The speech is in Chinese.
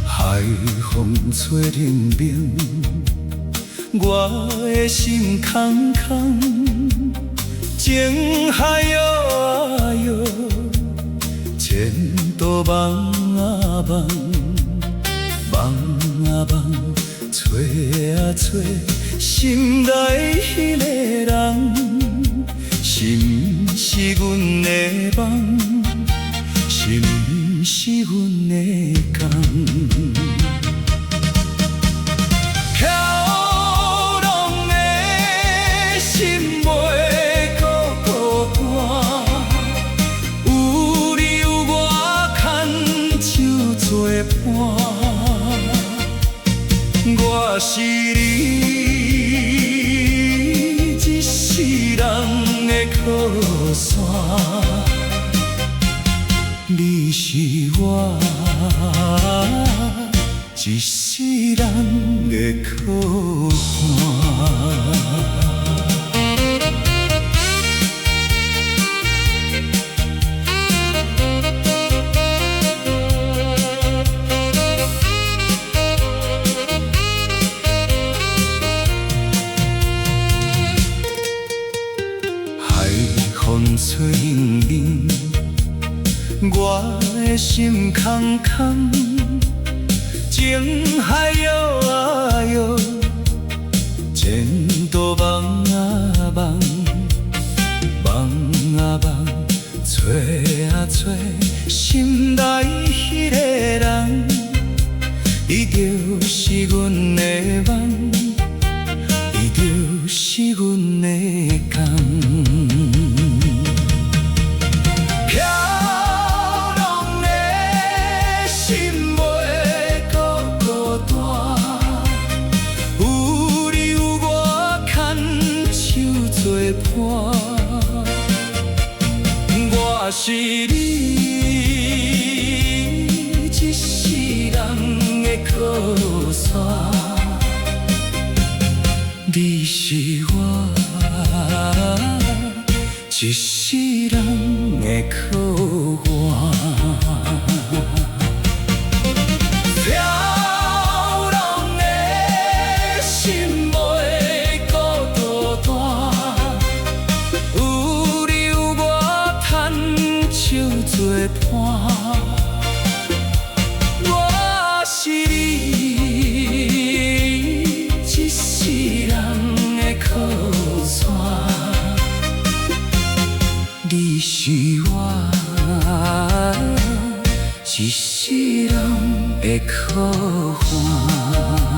海风吹冷冰，我的心空空，情海摇啊摇，前途茫啊茫，茫啊茫，找啊找，心内迄个人，是毋是阮的梦？是毋是阮的工？飘浪的心袂孤单，有你有我牵手作伴。我是你一世人的靠山。你是我一世人的靠岸。海风吹冷冷，我的心空空，情海摇啊摇，前途茫啊茫，茫啊茫，找啊找，心内迄个人，伊就是阮的梦，伊就是阮的工。我是你一世人的靠山，你是我一世人的靠岸。我是你一世人的靠山，你是我一世人的靠岸。